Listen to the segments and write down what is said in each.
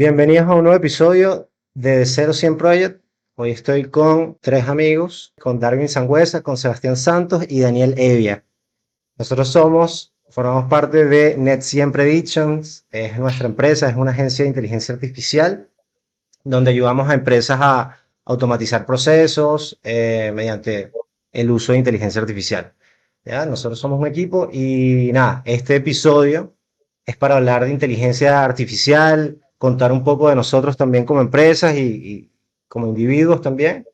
Bienvenidos a un nuevo episodio de 0100 Project. Hoy estoy con tres amigos, con Darwin Sangüesa, con Sebastián Santos y Daniel Evia. Formamos parte de Net100 Predictions, es nuestra empresa, es una agencia de inteligencia artificial donde ayudamos a empresas a automatizar procesos mediante el uso de inteligencia artificial. ¿Ya? Nosotros somos un equipo y nada, este episodio es para hablar de inteligencia artificial, contar un poco de nosotros también como empresas y como individuos también.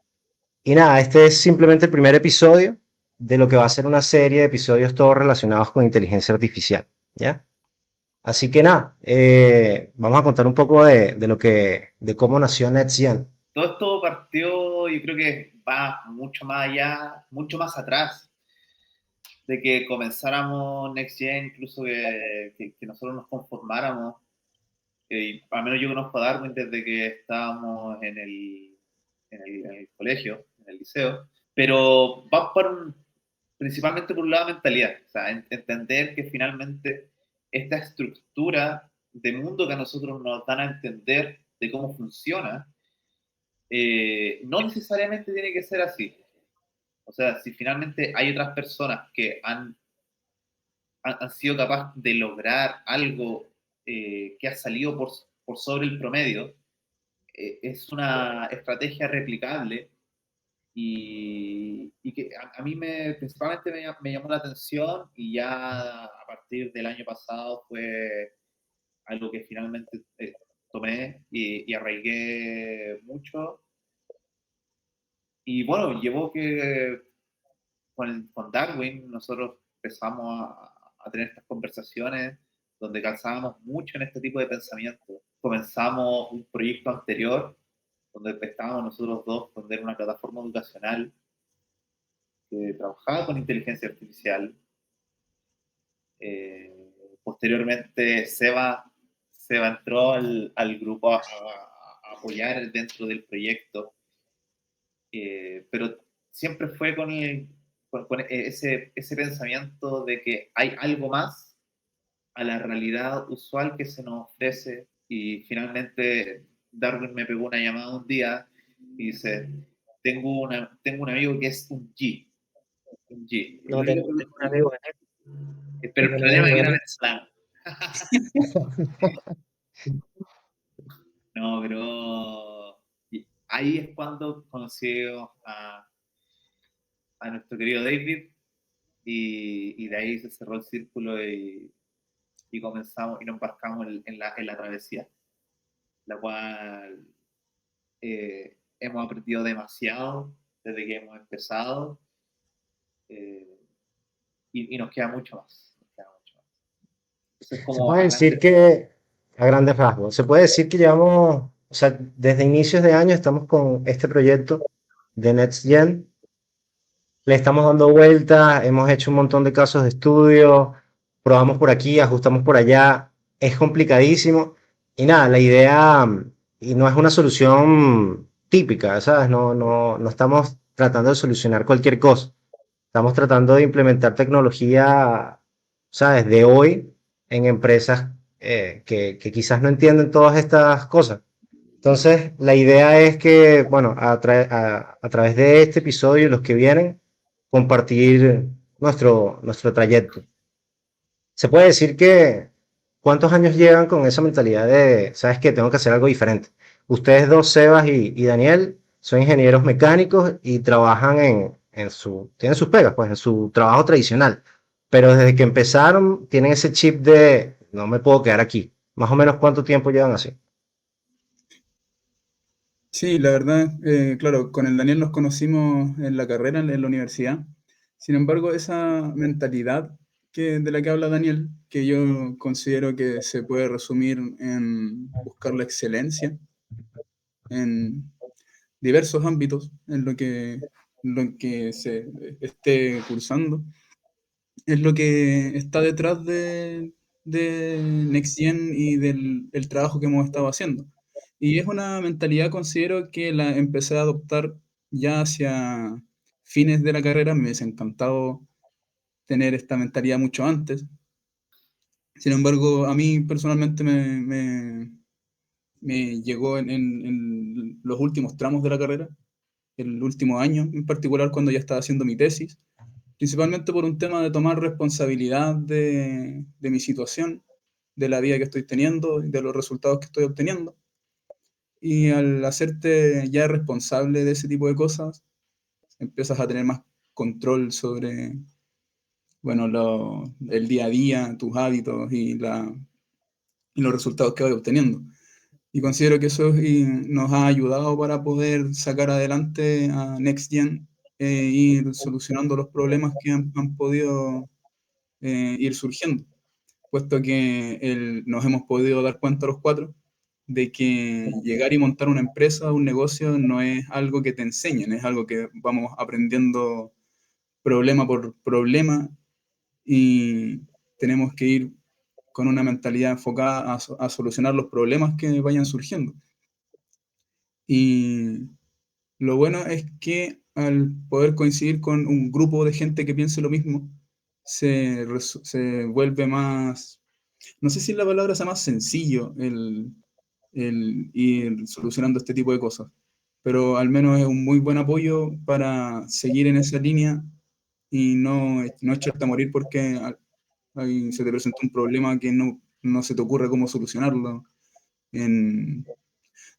Y nada, este es simplemente el primer episodio de lo que va a ser una serie de episodios todos relacionados con inteligencia artificial. ¿Ya? Así que nada, vamos a contar un poco de cómo nació NetCien. Todo esto partió, yo creo que va mucho más allá, mucho más atrás de que comenzáramos NextGen, incluso que nosotros nos conformáramos. Y al menos yo conozco a Darwin desde que estábamos en el colegio, en el liceo, pero va principalmente por un lado de mentalidad, o sea, entender que finalmente esta estructura de mundo que a nosotros nos dan a entender de cómo funciona, no necesariamente tiene que ser así. O sea, si finalmente hay otras personas que han sido capaces de lograr algo que ha salido por sobre el promedio, es una estrategia replicable y que a mí principalmente me llamó la atención y ya a partir del año pasado fue algo que finalmente tomé y arraigué mucho. Y bueno, llevó que con Darwin nosotros empezamos a tener estas conversaciones donde calzábamos mucho en este tipo de pensamiento. Comenzamos un proyecto anterior donde estábamos nosotros dos con una plataforma educacional que trabajaba con inteligencia artificial. Posteriormente, Seba entró al grupo a apoyar dentro del proyecto, pero siempre fue con ese pensamiento de que hay algo más a la realidad usual que se nos ofrece y finalmente Darwin me pegó una llamada un día y dice, tengo un amigo que es un G. No tengo un amigo en Pero el problema es que era venezolano. No, pero ahí es cuando conocí a nuestro querido David y de ahí se cerró el círculo y comenzamos y nos embarcamos en la travesía, la cual hemos aprendido demasiado desde que hemos empezado eh, y nos queda mucho más. Nos queda mucho más. Entonces, Se como puede a decir grandes. que, a grandes rasgos, se puede decir que llevamos, o sea, desde inicios de año estamos con este proyecto de NetGen. Le estamos dando vueltas, hemos hecho un montón de casos de estudio, probamos por aquí, ajustamos por allá, es complicadísimo. Y nada, la idea, y no es una solución típica, ¿sabes? No estamos tratando de solucionar cualquier cosa. Estamos tratando de implementar tecnología, ¿sabes? De hoy en empresas que quizás no entienden todas estas cosas. Entonces, la idea es que, bueno, a través de este episodio y los que vienen, compartir nuestro trayecto. Se puede decir que, ¿cuántos años llevan con esa mentalidad de, sabes que tengo que hacer algo diferente? Ustedes dos, Sebas y Daniel, son ingenieros mecánicos y trabajan tienen sus pegas, pues, en su trabajo tradicional. Pero desde que empezaron, tienen ese chip de, no me puedo quedar aquí. Más o menos, ¿cuánto tiempo llevan así? Sí, la verdad, claro, con el Daniel nos conocimos en la carrera, en la universidad. Sin embargo, esa mentalidad de la que habla Daniel, que yo considero que se puede resumir en buscar la excelencia en diversos ámbitos en lo que se esté cursando, es lo que está detrás de NextGen y del trabajo que hemos estado haciendo. Y es una mentalidad, considero, que la empecé a adoptar ya hacia fines de la carrera. Me hubiese encantado tener esta mentalidad mucho antes. Sin embargo, a mí personalmente me llegó en los últimos tramos de la carrera, el último año en particular cuando ya estaba haciendo mi tesis, principalmente por un tema de tomar responsabilidad de mi situación, de la vida que estoy teniendo, de los resultados que estoy obteniendo. Y al hacerte ya responsable de ese tipo de cosas, empiezas a tener más control sobre, bueno, el día a día, tus hábitos y los resultados que vas obteniendo. Y considero que eso nos ha ayudado para poder sacar adelante a NextGen e ir solucionando los problemas que han podido ir surgiendo, puesto que nos hemos podido dar cuenta los cuatro de que llegar y montar una empresa, un negocio, no es algo que te enseñen, es algo que vamos aprendiendo problema por problema y tenemos que ir con una mentalidad enfocada a solucionar los problemas que vayan surgiendo. Y lo bueno es que al poder coincidir con un grupo de gente que piense lo mismo, se vuelve más, no sé si la palabra sea más sencillo el ir solucionando este tipo de cosas, pero al menos es un muy buen apoyo para seguir en esa línea y no echarte a morir porque ahí se te presenta un problema que no se te ocurre cómo solucionarlo. En,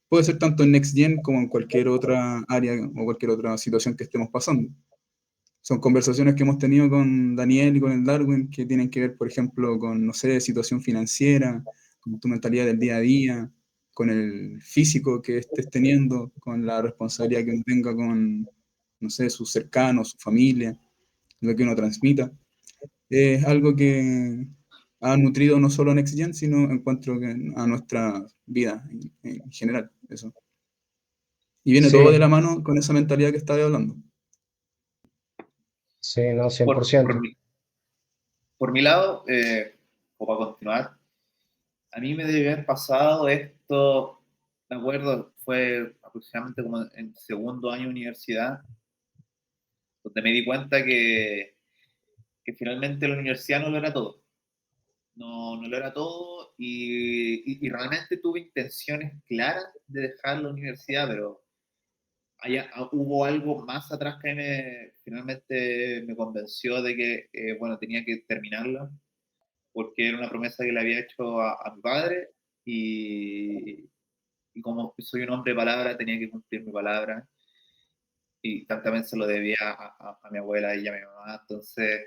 Puede ser tanto en NextGen como en cualquier otra área o cualquier otra situación que estemos pasando. Son conversaciones que hemos tenido con Daniel y con el Darwin que tienen que ver, por ejemplo, con, no sé, situación financiera, con tu mentalidad del día a día, con el físico que estés teniendo, con la responsabilidad que uno tenga con, no sé, sus cercanos, su familia, lo que uno transmita. Es algo que ha nutrido no solo a NextGen, sino encuentro que a nuestra vida en general. Eso. Y viene todo de Sí, la mano con esa mentalidad que estaba hablando. sí, no, cien por Por, por ciento. mi, por mi lado, o para continuar, a mí me debe haber pasado esto, me acuerdo, fue aproximadamente como en segundo año de universidad, donde me di cuenta que finalmente la universidad no lo era todo. No lo era todo y realmente tuve intenciones claras de dejar la universidad, pero hubo algo más atrás que finalmente me convenció de que, bueno, tenía que terminarla, porque era una promesa que le había hecho a mi padre y como soy un hombre de palabra, tenía que cumplir mi palabra y también se lo debía a mi abuela y a mi mamá, entonces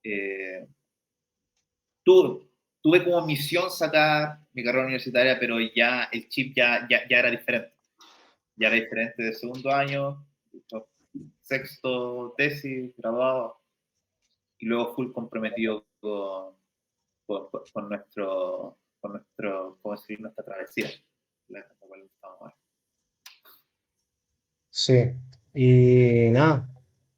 eh, tuve, tuve como misión sacar mi carrera universitaria, pero ya el chip ya era diferente. Ya era diferente de segundo año, sexto, tesis, graduado, y luego full comprometido con ¿cómo decir? Nuestra travesía. La cual estamos ahora. Sí, y nada,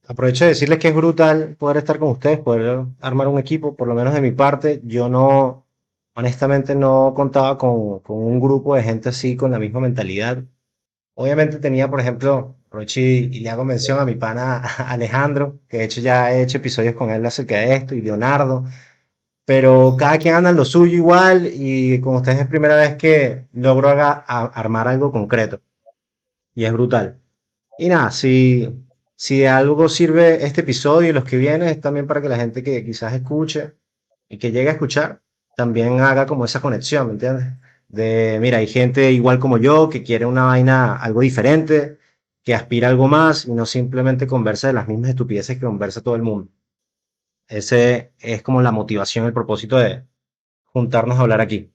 aprovecho de decirles que es brutal poder estar con ustedes, poder armar un equipo, por lo menos de mi parte. Yo no, honestamente no contaba con un grupo de gente así, con la misma mentalidad. Obviamente tenía, por ejemplo, aprovecho y le hago mención a mi pana Alejandro, que de hecho ya he hecho episodios con él acerca de esto, y Leonardo, pero cada quien anda en lo suyo igual, y con ustedes es primera vez que logro armar algo concreto, y es brutal. Y nada, si de algo sirve este episodio y los que vienen, es también para que la gente que quizás escuche y que llegue a escuchar, también haga como esa conexión, ¿me entiendes? De, mira, hay gente igual como yo que quiere una vaina, algo diferente, que aspira a algo más y no simplemente conversa de las mismas estupideces que conversa todo el mundo. Ese es como la motivación, el propósito de juntarnos a hablar aquí.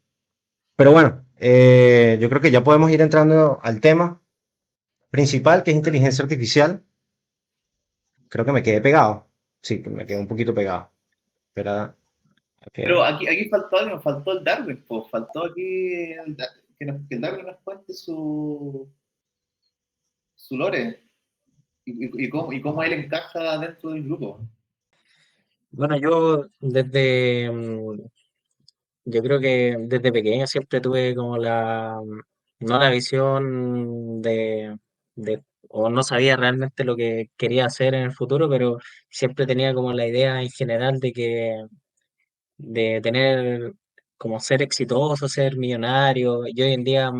Pero bueno, yo creo que ya podemos ir entrando al tema principal, que es inteligencia artificial. Creo que me quedé pegado. Sí, que me quedé un poquito pegado. Espera, Pero ok. aquí faltó algo, faltó el Darwin, pues, faltó aquí que el Darwin nos cuente su lore y cómo él encaja dentro del grupo. Bueno, yo creo que desde pequeño siempre tuve como no la visión o no sabía realmente lo que quería hacer en el futuro, pero siempre tenía como la idea en general de tener como ser exitoso, ser millonario. Yo hoy en día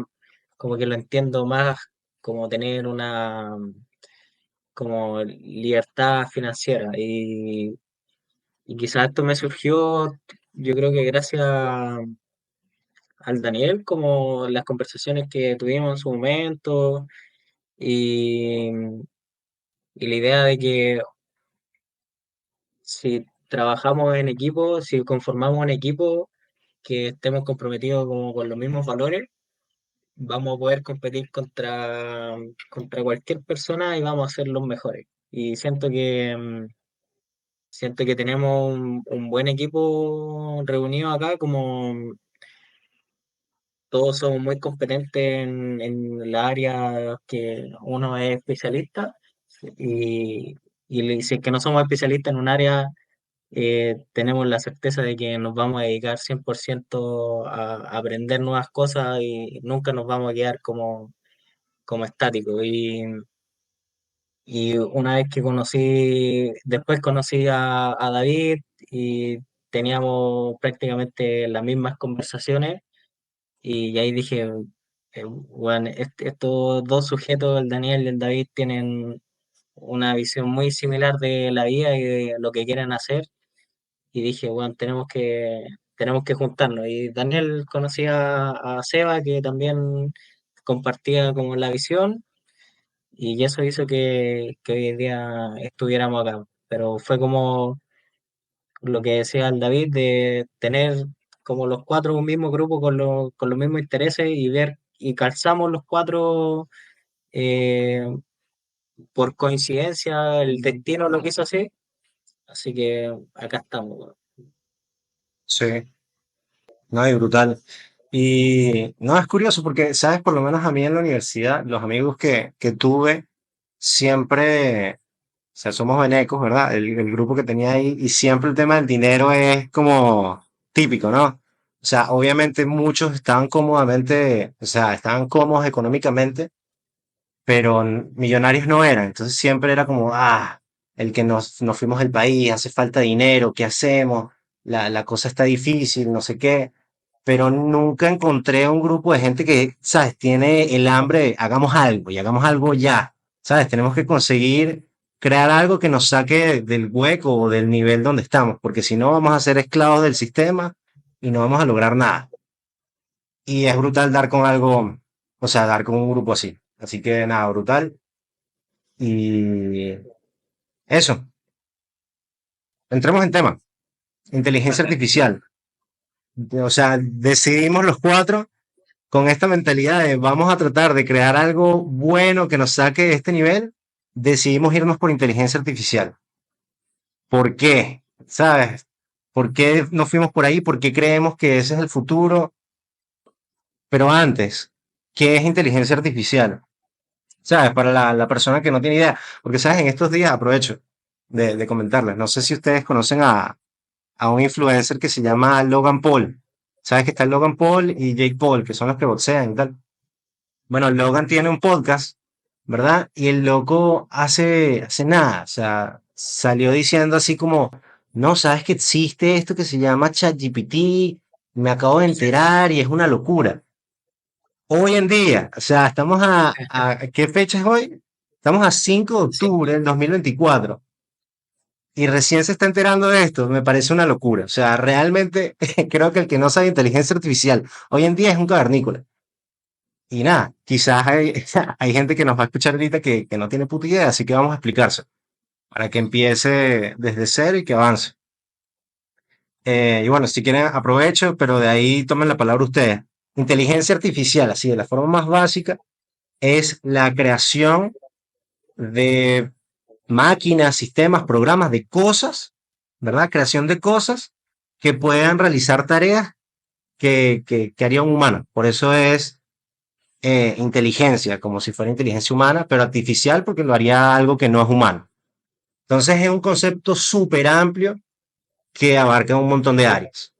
como que lo entiendo más como tener una como libertad financiera y quizás esto me surgió, yo creo que gracias al Daniel, como las conversaciones que tuvimos en su momento y, y la idea de que si trabajamos en equipo, si conformamos un equipo que estemos comprometidos como con los mismos valores, vamos a poder competir contra cualquier persona y vamos a ser los mejores. Y siento que tenemos un buen equipo reunido acá, como todos somos muy competentes en la área que uno es especialista y, si es que no somos especialistas en un área, tenemos la certeza de que nos vamos a dedicar 100% a aprender nuevas cosas y nunca nos vamos a quedar como estáticos. Y una vez que después conocí a David y teníamos prácticamente las mismas conversaciones y ahí dije, bueno, estos dos sujetos, el Daniel y el David, tienen una visión muy similar de la vida y de lo que quieren hacer. Y dije, bueno, tenemos que juntarnos. Y Daniel conocía a Seba, que también compartía como la visión, y eso hizo que hoy en día estuviéramos acá. Pero fue como lo que decía el David, de tener como los cuatro un mismo grupo con los mismos intereses y ver, y calzamos los cuatro eh, por coincidencia, el destino lo quiso así, así que acá estamos. Sí, no, y brutal. Y no, es curioso porque, sabes, por lo menos a mí en la universidad, los amigos que tuve, siempre, o sea, somos venecos, ¿verdad? El grupo que tenía ahí, y siempre el tema del dinero es como típico, ¿no? O sea, obviamente muchos estaban cómodamente, o sea, estaban cómodos económicamente, pero millonarios no eran. Entonces siempre era como, el que nos fuimos del país, hace falta dinero, ¿qué hacemos? La cosa está difícil, no sé qué. Pero nunca encontré un grupo de gente que, ¿sabes? Tiene el hambre, de, hagamos algo y hagamos algo ya, ¿sabes? Tenemos que conseguir crear algo que nos saque del hueco o del nivel donde estamos, porque si no vamos a ser esclavos del sistema y no vamos a lograr nada. Y es brutal dar con algo, o sea, dar con un grupo así. Así que nada, brutal. Y eso, entremos en tema. Inteligencia artificial. O sea, decidimos los cuatro con esta mentalidad de vamos a tratar de crear algo bueno que nos saque de este nivel. Decidimos irnos por inteligencia artificial. ¿Por qué? ¿Sabes? ¿Por qué nos fuimos por ahí? ¿Por qué creemos que ese es el futuro? Pero antes, ¿qué es inteligencia artificial? ¿Sabes? Para la persona que no tiene idea. Porque, ¿sabes? En estos días aprovecho de comentarles. No sé si ustedes conocen a un influencer que se llama Logan Paul. ¿Sabes que está Logan Paul y Jake Paul, que son los que boxean y tal? Bueno, Logan tiene un podcast, ¿verdad? Y el loco hace nada, o sea, salió diciendo así como, no, ¿sabes que existe esto que se llama ChatGPT? Me acabo de enterar y es una locura. Hoy en día, o sea, estamos ¿qué fecha es hoy? Estamos a 5 de Sí, octubre del 2024 y recién se está enterando de esto, me parece una locura. O sea, realmente creo que el que no sabe inteligencia artificial hoy en día es un cavernícola. Y nada, quizás hay, hay gente que nos va a escuchar ahorita que no tiene puta idea, así que vamos a explicarse para que empiece desde cero y que avance. Y bueno, si quieren aprovecho, pero de ahí tomen la palabra ustedes. Inteligencia artificial, así de la forma más básica, es la creación de máquinas, sistemas, programas, de cosas, ¿verdad? Creación de cosas que puedan realizar tareas que haría un humano. Por eso es inteligencia, como si fuera inteligencia humana, pero artificial porque lo haría algo que no es humano. Entonces es un concepto súper amplio que abarca un montón de áreas.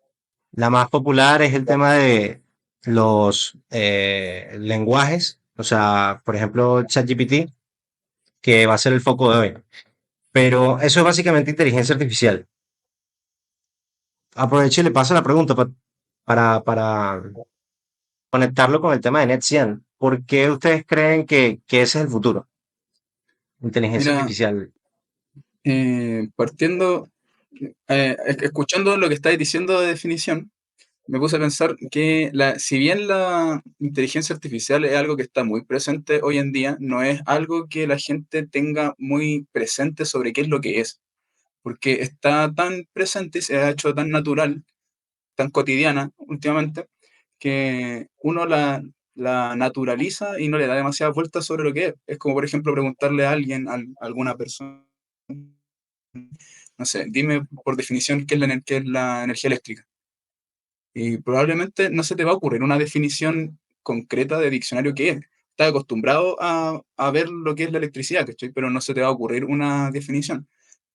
La más popular es el tema de los lenguajes, o sea, por ejemplo, ChatGPT, que va a ser el foco de hoy. Pero eso es básicamente inteligencia artificial. Aprovecho y le paso la pregunta, Pat. para conectarlo con el tema de NetGen. ¿Por qué ustedes creen que ese es el futuro? Inteligencia Mira, artificial. partiendo, escuchando lo que estáis diciendo de definición, me puse a pensar que si bien la inteligencia artificial es algo que está muy presente hoy en día, no es algo que la gente tenga muy presente sobre qué es lo que es, porque está tan presente y se ha hecho tan natural, tan cotidiana últimamente, que uno la naturaliza y no le da demasiadas vueltas sobre lo que es. Es como, por ejemplo, preguntarle a alguien, a alguna persona, no sé, dime por definición qué es la energía eléctrica. Y probablemente no se te va a ocurrir una definición concreta de diccionario que es. Estás acostumbrado a ver lo que es la electricidad, ¿cachai? Pero no se te va a ocurrir una definición.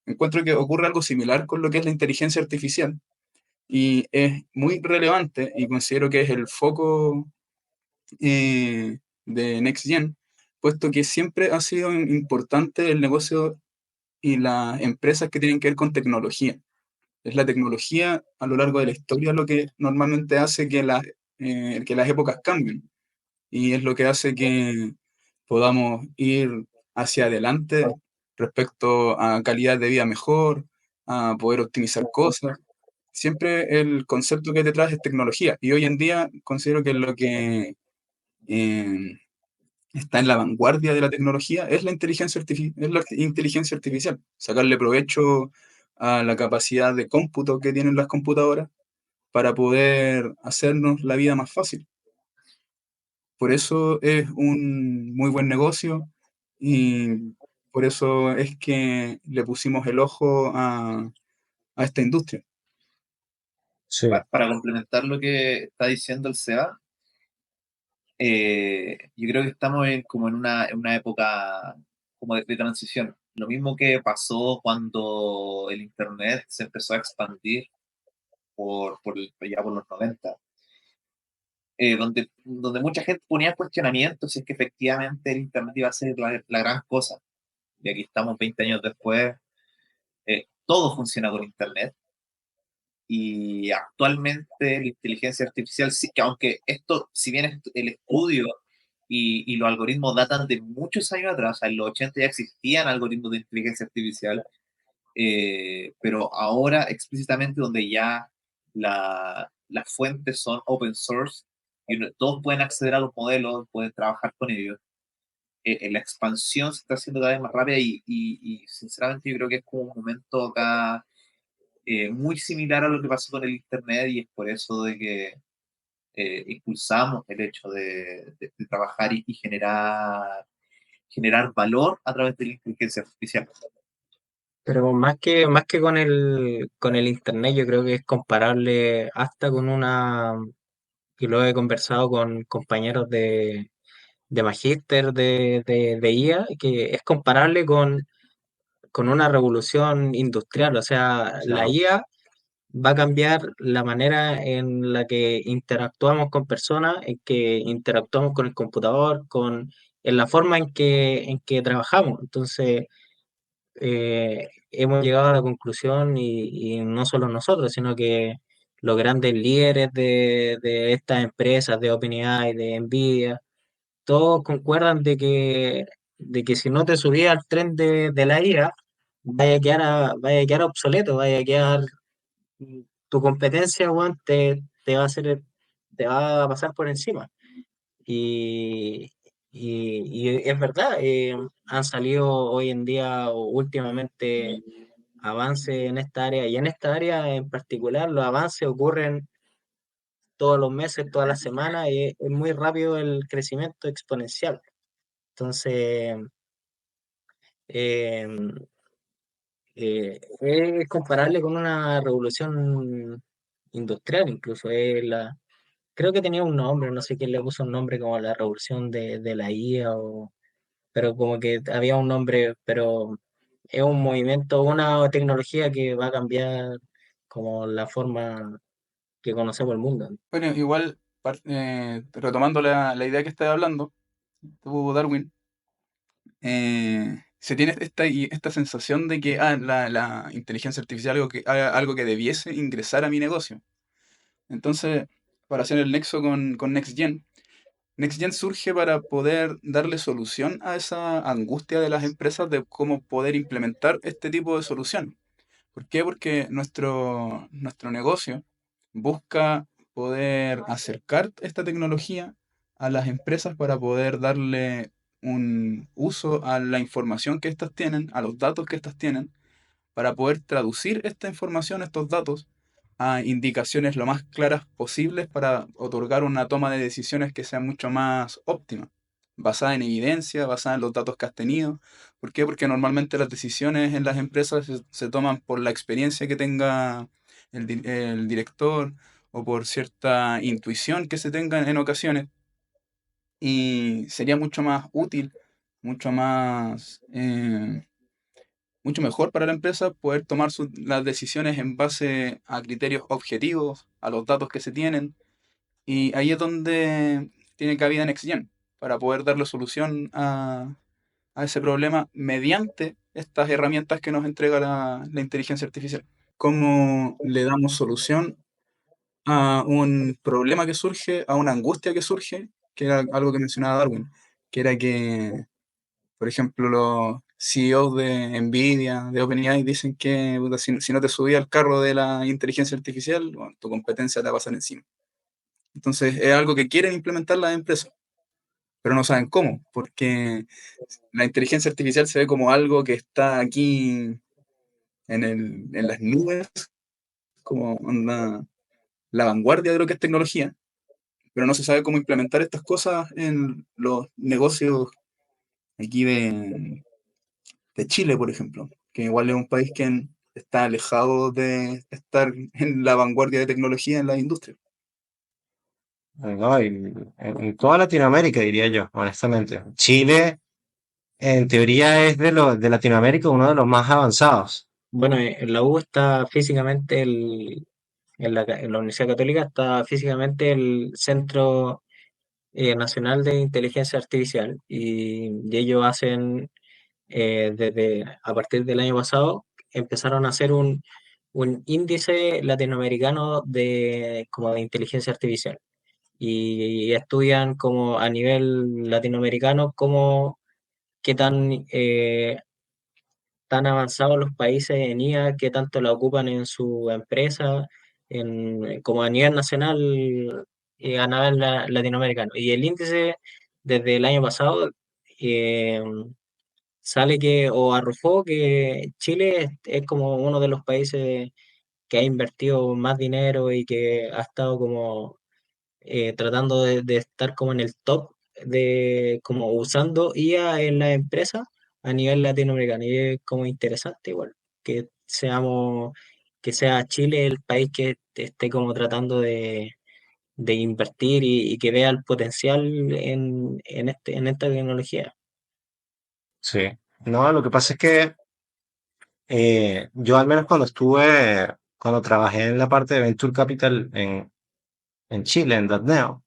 Encuentro que ocurre algo similar con lo que es la inteligencia artificial y es muy relevante y considero que es el foco de NextGen, puesto que siempre ha sido importante el negocio y las empresas que tienen que ver con tecnología. Es la tecnología a lo largo de la historia lo que normalmente hace que las épocas cambien y es lo que hace que podamos ir hacia adelante respecto a calidad de vida mejor, a poder optimizar cosas. Siempre el concepto que hay detrás es tecnología y hoy en día considero que lo que eh, está en la vanguardia de la tecnología es es la inteligencia artificial. Sacarle provecho a la capacidad de cómputo que tienen las computadoras para poder hacernos la vida más fácil. Por eso es un muy buen negocio y por eso es que le pusimos el ojo a esta industria. Sí, Para complementar lo que está diciendo el Seba, yo creo que estamos como en una época como de transición. Lo mismo que pasó cuando el Internet se empezó a expandir ya por los 90, donde mucha gente ponía cuestionamientos si es que efectivamente el Internet iba a ser la gran cosa. Y aquí estamos 20 años después, todo funciona con Internet. Y actualmente la inteligencia artificial, sí, que aunque esto, si bien el estudio y los algoritmos datan de muchos años atrás, o sea, en los 80 ya existían algoritmos de inteligencia artificial, pero ahora explícitamente donde ya las fuentes son open source y todos pueden acceder a los modelos, pueden trabajar con ellos. La expansión se está haciendo cada vez más rápida y sinceramente yo creo que es como un momento acá muy similar a lo que pasó con el Internet y es por eso de que impulsamos el hecho de trabajar y generar valor a través de la inteligencia artificial. Pero más que con el internet, yo creo que es comparable hasta con y lo he conversado con compañeros de magíster de IA, que es comparable con una revolución industrial. O sea, la claro. IA va a cambiar la manera en la que interactuamos con personas, en que interactuamos con el computador, en la forma en que trabajamos. Entonces, hemos llegado a la conclusión, y no solo nosotros, sino que los grandes líderes de estas empresas, de OpenAI, de Nvidia, todos concuerdan de que si no te subías al tren de la IA, vaya a quedar obsoleto, vaya a quedar tu competencia, weón, te va a hacer, te va a pasar por encima. Y, y es verdad, han salido hoy en día o últimamente avances en esta área, y en esta área en particular los avances ocurren todos los meses, todas las semanas, y es muy rápido el crecimiento exponencial. Entonces, eh, es comparable con una revolución industrial, incluso. Creo que tenía un nombre, no sé quién le puso un nombre como la revolución de la IA, pero como que había un nombre, pero es un movimiento, una tecnología que va a cambiar como la forma que conocemos el mundo. Bueno, igual, retomando la idea que estás hablando, tú, Darwin, se tiene esta sensación de que la inteligencia artificial algo que debiese ingresar a mi negocio. Entonces, para hacer el nexo con NextGen. NextGen surge para poder darle solución a esa angustia de las empresas de cómo poder implementar este tipo de solución. ¿Por qué? Porque nuestro negocio busca poder acercar esta tecnología a las empresas para poder darle un uso a la información que éstas tienen, a los datos que éstas tienen, para poder traducir esta información, estos datos, a indicaciones lo más claras posibles para otorgar una toma de decisiones que sea mucho más óptima, basada en evidencia, basada en los datos que has tenido. ¿Por qué? Porque normalmente las decisiones en las empresas se toman por la experiencia que tenga el director o por cierta intuición que se tenga en ocasiones. Y sería mucho más útil, mucho más mucho mejor para la empresa poder tomar las decisiones en base a criterios objetivos, a los datos que se tienen, y ahí es donde tiene cabida NextGen, para poder darle solución a ese problema mediante estas herramientas que nos entrega la inteligencia artificial. ¿Cómo le damos solución a un problema que surge, a una angustia que surge, que era algo que mencionaba Darwin, que era que por ejemplo, los CEOs de Nvidia, de OpenAI, dicen que puta, si no te subí al carro de la inteligencia artificial, bueno, tu competencia te va a pasar encima. Entonces, es algo que quieren implementar las empresas, pero no saben cómo, porque la inteligencia artificial se ve como algo que está aquí en las nubes, como la vanguardia de lo que es tecnología, pero no se sabe cómo implementar estas cosas en los negocios aquí de Chile, por ejemplo, que igual es un país que está alejado de estar en la vanguardia de tecnología en la industria. No, y en toda Latinoamérica, diría yo, honestamente. Chile, en teoría, es de Latinoamérica uno de los más avanzados. Bueno, en la U está físicamente en la Universidad Católica está físicamente el Centro Nacional de Inteligencia Artificial y ellos hacen desde a partir del año pasado empezaron a hacer un índice latinoamericano de como de inteligencia artificial y estudian como a nivel latinoamericano cómo qué tan avanzados los países en IA, qué tanto la ocupan en su empresa, como a nivel nacional y a nivel latinoamericano. Y el índice desde el año pasado eh, sale o arrojó que Chile es como uno de los países que ha invertido más dinero y que ha estado como tratando de estar como en el top de como usando IA en la empresa a nivel latinoamericano. Y es como interesante igual que sea Chile el país que esté como tratando de invertir y que vea el potencial en esta tecnología. Sí. No, lo que pasa es que yo al menos cuando trabajé en la parte de Venture Capital en Chile, en Datneo,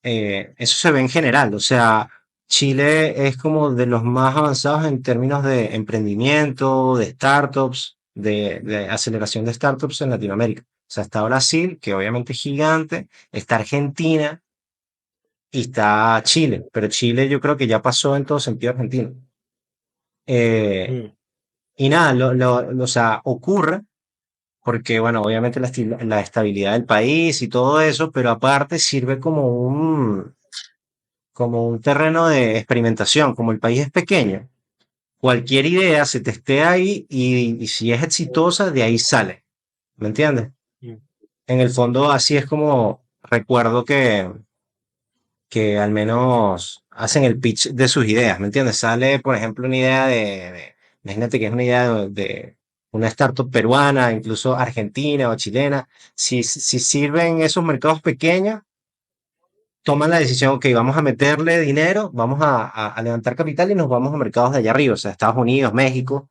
eso se ve en general. O sea, Chile es como de los más avanzados en términos de emprendimiento, de startups, de aceleración de startups en Latinoamérica. O sea, está Brasil, que obviamente es gigante, está Argentina y está Chile, pero Chile yo creo que ya pasó en todo sentido a Argentina. Eh, Mm, y nada, o sea, ocurre porque, bueno, obviamente la estabilidad del país y todo eso, pero aparte sirve como un terreno de experimentación. Como el país es pequeño, cualquier idea se testea ahí y si es exitosa, de ahí sale. ¿Me entiendes? mm, En el fondo, así es como recuerdo que al menos hacen el pitch de sus ideas. ¿Me entiendes? Sale, por ejemplo, una idea imagínate que es una idea de una startup peruana, incluso argentina o chilena. Si sirven esos mercados pequeños, toman la decisión, ok, vamos a meterle dinero, vamos a levantar capital y nos vamos a mercados de allá arriba, o sea, Estados Unidos, México,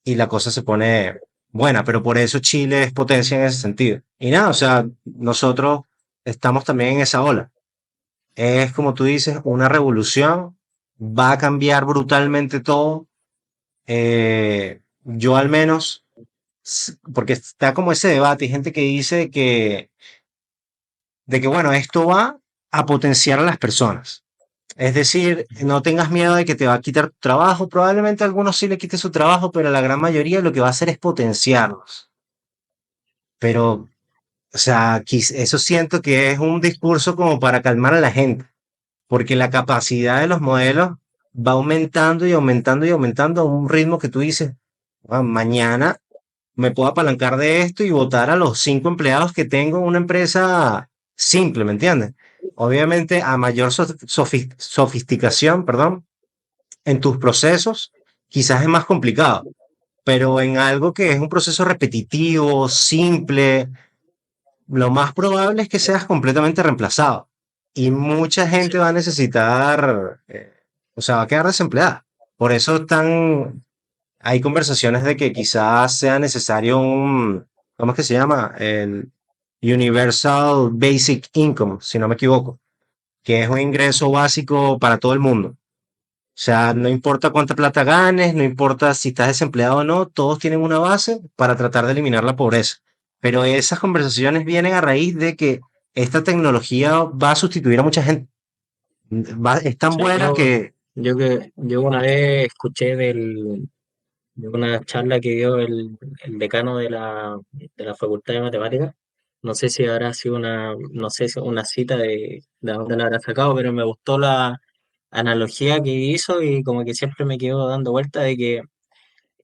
y la cosa se pone buena, pero por eso Chile es potencia en ese sentido. Y nada, o sea, nosotros estamos también en esa ola. Es como tú dices, una revolución, va a cambiar brutalmente todo. Yo al menos, porque está como ese debate, hay gente que dice de que, bueno, esto va a potenciar a las personas. Es decir, no tengas miedo de que te va a quitar tu trabajo. Probablemente a algunos sí le quite su trabajo, pero la gran mayoría lo que va a hacer es potenciarlos. Pero, o sea, eso siento que es un discurso como para calmar a la gente, porque la capacidad de los modelos va aumentando y aumentando y aumentando a un ritmo que tú dices, "Ah, mañana me puedo apalancar de esto y votar a los 5 empleados que tengo en una empresa simple, ¿me entiendes? Obviamente, a mayor sofisticación, perdón, en tus procesos, quizás es más complicado, pero en algo que es un proceso repetitivo, simple, lo más probable es que seas completamente reemplazado. Y mucha gente Sí. va a necesitar, o sea, va a quedar desempleada. Por eso hay conversaciones de que quizás sea necesario ¿cómo es que se llama? El Universal Basic Income, si no me equivoco, que es un ingreso básico para todo el mundo. O sea, no importa cuánta plata ganes, no importa si estás desempleado o no, todos tienen una base para tratar de eliminar la pobreza. Pero esas conversaciones vienen a raíz de que esta tecnología va a sustituir a mucha gente. Es tan Sí, buena que... yo una vez escuché de una charla que dio el decano de la Facultad de Matemáticas. No sé si habrá sido no sé si una cita de dónde la habrá sacado, pero me gustó la analogía que hizo y como que siempre me quedo dando vuelta de que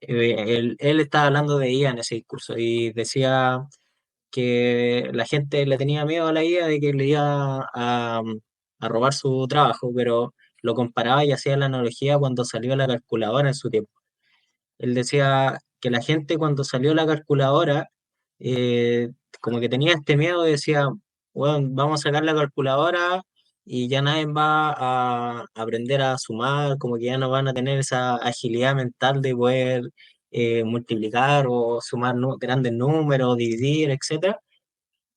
él estaba hablando de IA en ese discurso y decía que la gente le tenía miedo a la IA de que le iba a robar su trabajo, pero lo comparaba y hacía la analogía cuando salió la calculadora en su tiempo. Él decía que la gente cuando salió la calculadora, eh, como que tenía este miedo, decía, bueno, vamos a sacar la calculadora y ya nadie va a aprender a sumar, como que ya no van a tener esa agilidad mental de poder multiplicar o sumar grandes números, dividir, etcétera.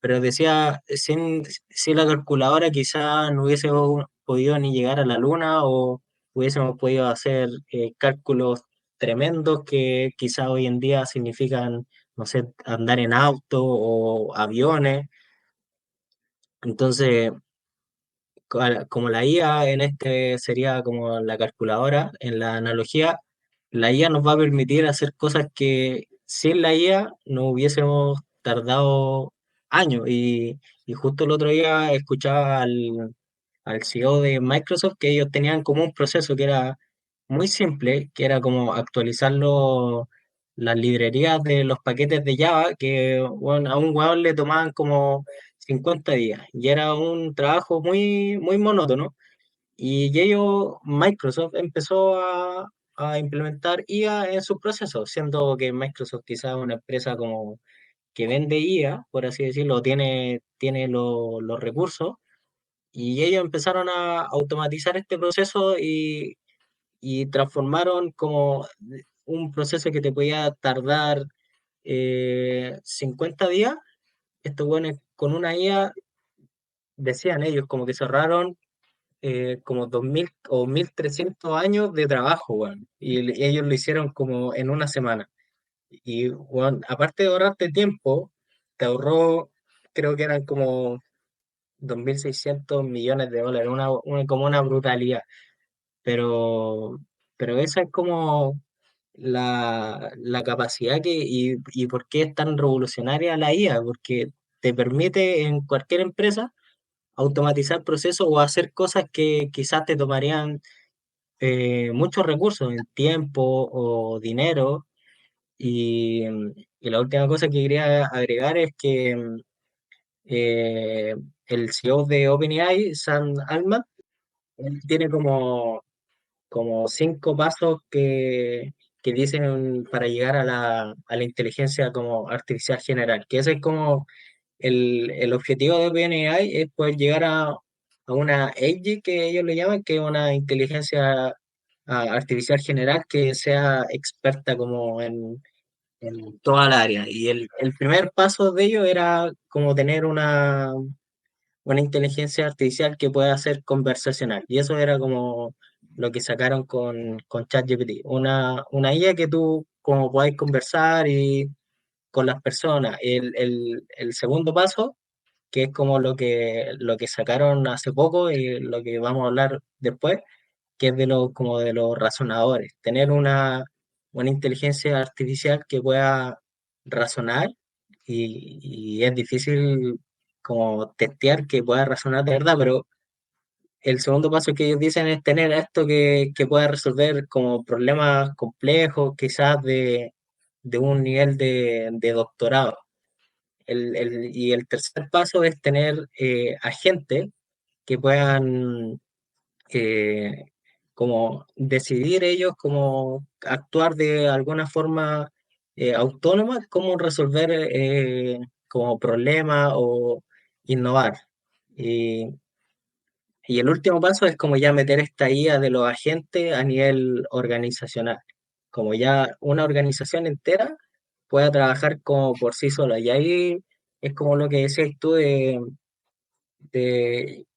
Pero decía, sin la calculadora quizá no hubiésemos podido ni llegar a la luna o hubiésemos podido hacer cálculos tremendos que quizá hoy en día significan, no sé, andar en auto o aviones. Entonces, como la IA en este sería como la calculadora, en la analogía, la IA nos va a permitir hacer cosas que sin la IA no hubiésemos tardado años. Y justo el otro día escuchaba al CEO de Microsoft que ellos tenían como un proceso que era muy simple, que era como actualizar las librerías de los paquetes de Java, que bueno, a un hueón le tomaban como 50 días y era un trabajo muy monótono. Y ellos, Microsoft empezó a implementar IA en sus procesos, siendo que Microsoft quizás es una empresa como que vende IA, por así decirlo, tiene los recursos, y ellos empezaron a automatizar este proceso y transformaron como un proceso que te podía tardar 50 días, estos buenos con una IA, decían ellos, como que cerraron como 2000 o 1300 años de trabajo, weón. Y ellos lo hicieron como en una semana. Y, weón, aparte de ahorrarte tiempo, te ahorró, creo que eran como 2.600 millones de dólares, como una brutalidad. Pero, pero esa es como la capacidad y por qué es tan revolucionaria la IA, porque te permite en cualquier empresa automatizar procesos o hacer cosas que quizás te tomarían muchos recursos en tiempo o dinero. Y, y la última cosa que quería agregar es que eh, el CEO de OpenAI, Sam Altman, él tiene como 5 pasos que dicen para llegar a la inteligencia como artificial general, que ese es como el objetivo de OpenAI es poder llegar a una AGI que ellos le llaman, que es una inteligencia artificial general que sea experta como en toda la área. Y el primer paso de ello era como tener una inteligencia artificial que pueda ser conversacional. Y eso era como lo que sacaron con ChatGPT, una IA que tú como podáis conversar y con las personas. El segundo paso que es como lo que sacaron hace poco y lo que vamos a hablar después, que es de como de los razonadores. Tener una inteligencia artificial que pueda razonar y es difícil como testear que pueda razonar de verdad, pero el segundo paso que ellos dicen es tener esto que pueda resolver como problemas complejos, quizás de un nivel de doctorado. Y el tercer paso es tener agentes que puedan eh, como decidir ellos cómo actuar de alguna forma autónoma, cómo resolver como problemas o innovar. Y, y el último paso es como ya meter esta IA de los agentes a nivel organizacional, como ya una organización entera pueda trabajar como por sí sola. Y ahí es como lo que decías tú de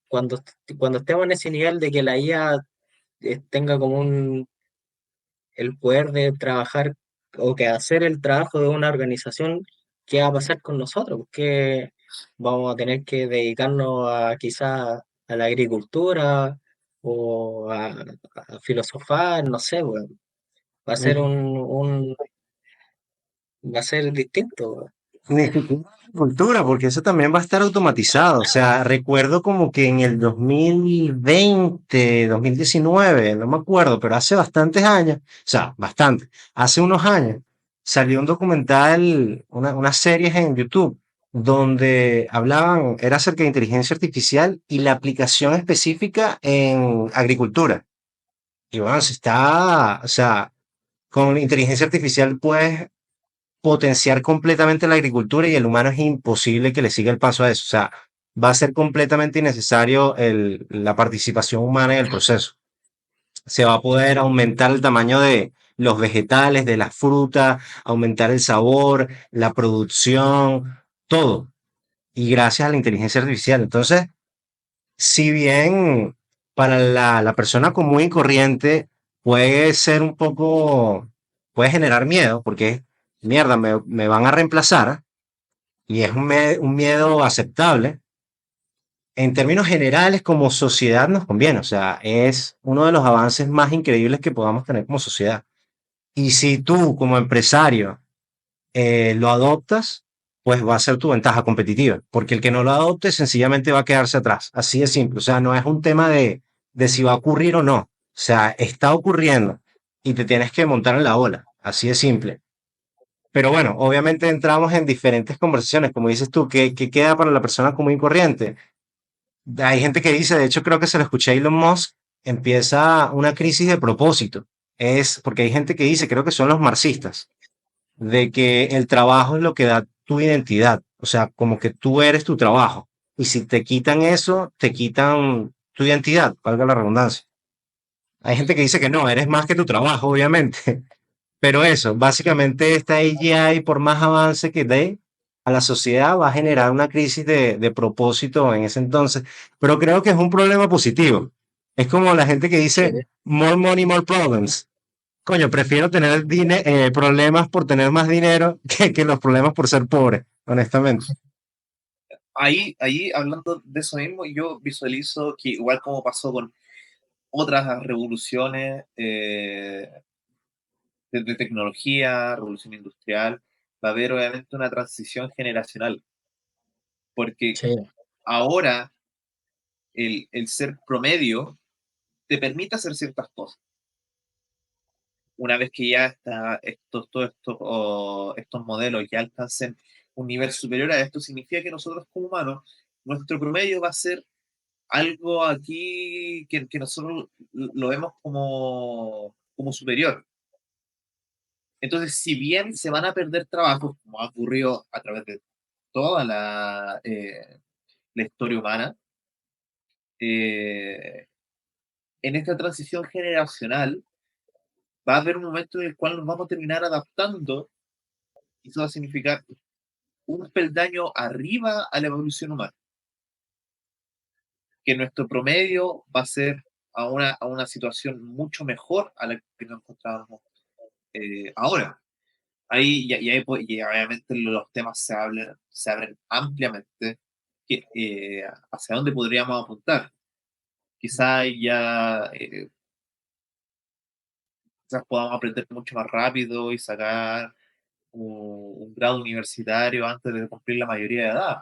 cuando estemos en ese nivel de que la IA tenga como el poder de trabajar o que hacer el trabajo de una organización, ¿qué va a pasar con nosotros? Porque vamos a tener que dedicarnos a quizás a la agricultura o a filosofar, no sé, weón. Va a ser va a ser distinto, weón. Ni siquiera agricultura, porque eso también va a estar automatizado. O sea, recuerdo como que en el 2020, 2019, no me acuerdo, pero hace bastantes años, o sea, bastante, hace unos años, salió un documental, unas series en YouTube, donde hablaban, era acerca de inteligencia artificial y la aplicación específica en agricultura. Y bueno, se está, o sea, con inteligencia artificial puedes potenciar completamente la agricultura y el humano es imposible que le siga el paso a eso. O sea, va a ser completamente innecesario la participación humana en el proceso. Se va a poder aumentar el tamaño de los vegetales, de las frutas, aumentar el sabor, la producción, todo. Y gracias a la inteligencia artificial. Entonces, si bien para la persona común y corriente puede ser un poco, puede generar miedo, porque mierda, me van a reemplazar, y es un miedo aceptable, en términos generales como sociedad nos conviene, o sea, es uno de los avances más increíbles que podamos tener como sociedad. Y si tú como empresario lo adoptas, pues va a ser tu ventaja competitiva, porque el que no lo adopte sencillamente va a quedarse atrás. Así de simple. O sea, no es un tema de si va a ocurrir o no. O sea, está ocurriendo y te tienes que montar en la ola. Así de simple. Pero bueno, obviamente entramos en diferentes conversaciones. Como dices tú, ¿qué queda para la persona común y corriente? Hay gente que dice, de hecho creo que se lo escuché a Elon Musk, empieza una crisis de propósito. Es porque hay gente que dice, creo que son los marxistas, de que el trabajo es lo que da tu identidad, o sea, como que tú eres tu trabajo. Y si te quitan eso, te quitan tu identidad, valga la redundancia. Hay gente que dice que no, eres más que tu trabajo, obviamente. Pero eso, básicamente esta AGI, por más avance que dé a la sociedad, va a generar una crisis de propósito en ese entonces. Pero creo que es un problema positivo. Es como la gente que dice, Sí. more money, more problems. Coño, prefiero tener problemas por tener más dinero que los problemas por ser pobre, honestamente. Ahí, hablando de eso mismo, yo visualizo que igual como pasó con otras revoluciones de tecnología, revolución industrial, va a haber obviamente una transición generacional, porque Sí, ahora el ser promedio te permite hacer ciertas cosas. Una vez que ya está todos estos modelos ya alcancen un nivel superior a esto, significa que nosotros como humanos, nuestro promedio va a ser algo aquí que nosotros lo vemos como superior. Entonces, si bien se van a perder trabajos, como ha ocurrido a través de toda la historia humana, eh, en esta transición generacional va a haber un momento en el cual nos vamos a terminar adaptando y eso va a significar un peldaño arriba a la evolución humana, que nuestro promedio va a ser a una situación mucho mejor a la que nos encontrábamos ahora. Ahí, y obviamente los temas se abren ampliamente, hacia dónde podríamos apuntar. Quizás ya quizás podamos aprender mucho más rápido y sacar un grado universitario antes de cumplir la mayoría de edad.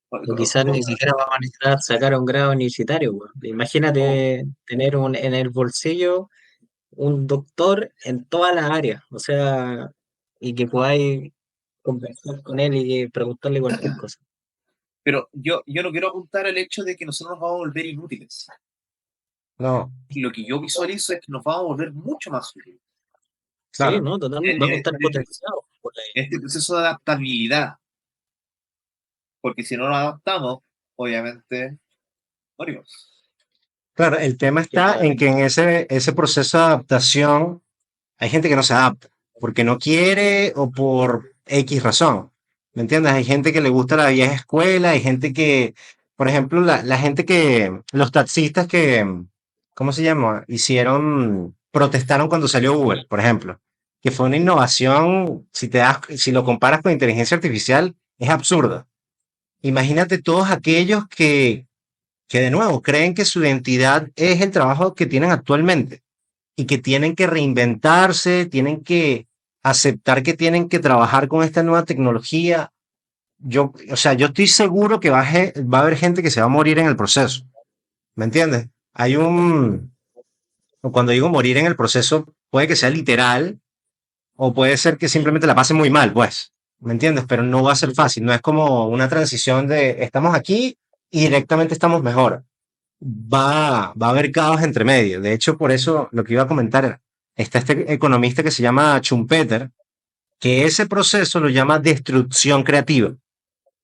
O quizás ni siquiera vamos a necesitar sacar un grado universitario, weón. Imagínate tener en el bolsillo un doctor en todas las áreas, o sea, y que podáis conversar con él y preguntarle cualquier cosa. Pero yo no quiero apuntar al hecho de que nosotros nos vamos a volver inútiles. No, Lo que yo visualizo es que nos vamos a volver mucho más útiles. Sí, claro. ¿no? Totalmente. Vamos a estar potenciados por ahí. Este proceso de adaptabilidad, porque si no nos adaptamos, obviamente morimos. Claro, el tema está en que en ese proceso de adaptación hay gente que no se adapta porque no quiere o por X razón. ¿Me entiendes? Hay gente que le gusta la vieja escuela, hay gente que, por ejemplo, la gente los taxistas que, ¿cómo se llama? Protestaron cuando salió Uber, por ejemplo, que fue una innovación, si lo comparas con inteligencia artificial, es absurdo. Imagínate todos aquellos que de nuevo creen que su identidad es el trabajo que tienen actualmente y que tienen que reinventarse, tienen que aceptar que tienen que trabajar con esta nueva tecnología. O sea, yo estoy seguro que va a haber gente que se va a morir en el proceso. ¿Me entiendes? Cuando digo morir en el proceso, puede que sea literal o puede ser que simplemente la pase muy mal, pues. ¿Me entiendes? Pero no va a ser fácil. No es como una transición de estamos aquí y directamente estamos mejor. Va a haber caos entre medio. De hecho, por eso lo que iba a comentar, está este economista que se llama Schumpeter, que ese proceso lo llama destrucción creativa.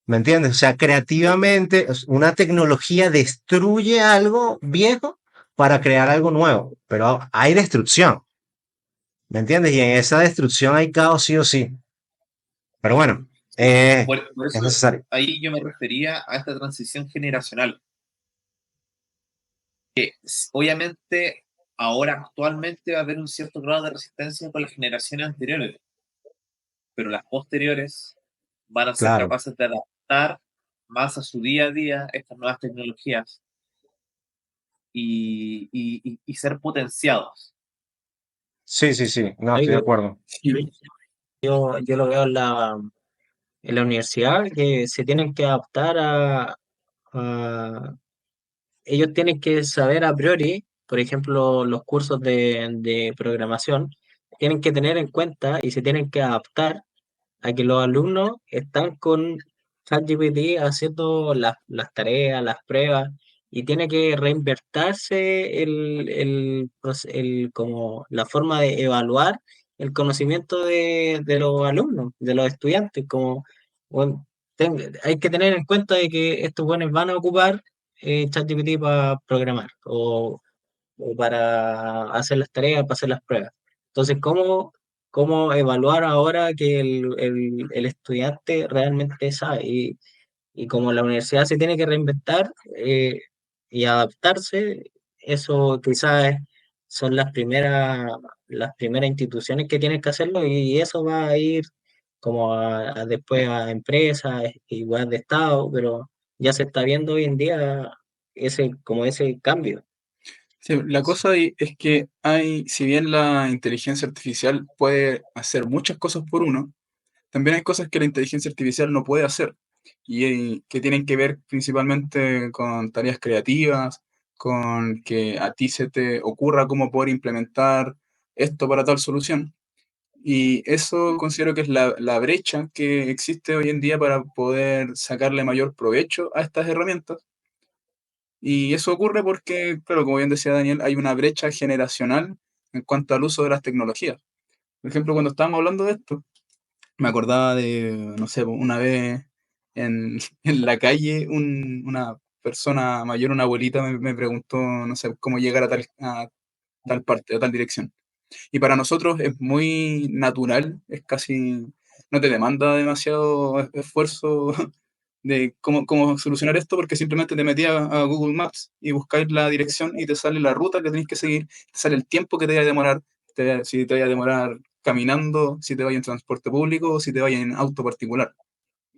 ¿Me entiendes? O sea, creativamente una tecnología destruye algo viejo para crear algo nuevo, pero hay destrucción. ¿Me entiendes? Y en esa destrucción hay caos sí o sí. Pero bueno, Por es eso necesario. ahí yo me refería a esta transición generacional. Obviamente, ahora actualmente va a haber un cierto grado de resistencia con las generaciones anteriores, pero las posteriores van a ser Claro. capaces de adaptar más a su día a día estas nuevas tecnologías y ser potenciados. Sí, sí, sí. No, Ahí estoy de acuerdo. yo lo veo en la universidad que se tienen que adaptar a- ellos tienen que saber a priori, por ejemplo, los cursos de programación, tienen que tener en cuenta y se tienen que adaptar a que los alumnos están con ChatGPT haciendo las tareas, las pruebas, y tiene que reinvertirse como la forma de evaluar el conocimiento de los alumnos, de los estudiantes, como bueno, hay que tener en cuenta de que estos buenos van a ocupar ChatGPT para programar o para hacer las tareas, para hacer las pruebas. Entonces, ¿cómo evaluar ahora que el estudiante realmente sabe? Y como la universidad se tiene que reinventar y adaptarse, eso quizás son las primeras instituciones que tienen que hacerlo y eso va a ir como después a empresas, igual de Estado, pero ya se está viendo hoy en día como ese cambio. Sí, la cosa ahí es que si bien la inteligencia artificial puede hacer muchas cosas por uno, también hay cosas que la inteligencia artificial no puede hacer y que tienen que ver principalmente con tareas creativas, con que a ti se te ocurra cómo poder implementar esto para tal solución. Y eso considero que es la brecha que existe hoy en día para poder sacarle mayor provecho a estas herramientas. Y eso ocurre porque, claro, como bien decía Daniel, hay una brecha generacional en cuanto al uso de las tecnologías. Por ejemplo, cuando estábamos hablando de esto, me acordaba de, no sé, una vez en la calle, una persona mayor, una abuelita, me preguntó, no sé, cómo llegar a tal parte, a tal dirección. Y para nosotros es muy natural, es casi, no te demanda demasiado esfuerzo de cómo solucionar esto, porque simplemente te metías a Google Maps y buscáis la dirección y te sale la ruta que tenéis que seguir, te sale el tiempo que te vaya a demorar, si te vaya a demorar caminando, si te vaya en transporte público o si te vaya en auto particular.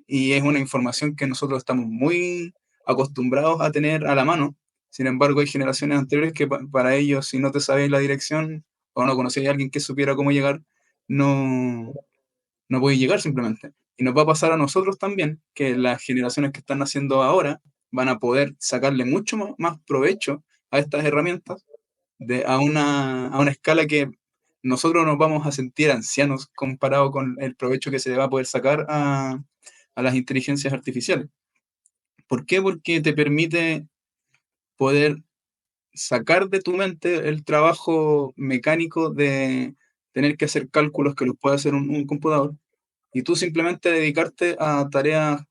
Y es una información que nosotros estamos muy acostumbrados a tener a la mano. Sin embargo, hay generaciones anteriores que para ellos, si no te sabías la dirección o no conocías a alguien que supiera cómo llegar, no, no podéis llegar simplemente. Y nos va a pasar a nosotros también, que las generaciones que están naciendo ahora van a poder sacarle mucho más provecho a estas herramientas a una escala que nosotros nos vamos a sentir ancianos comparado con el provecho que se le va a poder sacar a las inteligencias artificiales. ¿Por qué? Porque te permite poder sacar de tu mente el trabajo mecánico de tener que hacer cálculos que los puede hacer un computador y tú simplemente dedicarte a tareas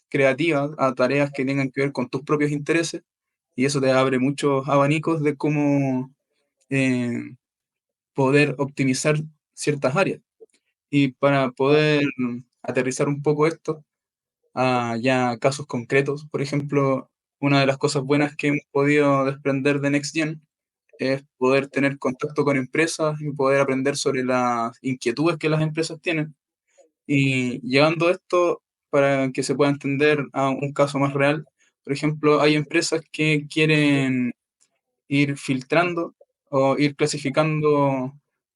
creativas, a tareas que tengan que ver con tus propios intereses y eso te abre muchos abanicos de cómo eh, poder optimizar ciertas áreas. Y para poder aterrizar un poco esto a ya casos concretos, por ejemplo, una de las cosas buenas que hemos podido desprender de NextGen es poder tener contacto con empresas y poder aprender sobre las inquietudes que las empresas tienen. Y llevando esto para que se pueda entender a un caso más real, por ejemplo, hay empresas que quieren ir filtrando o ir clasificando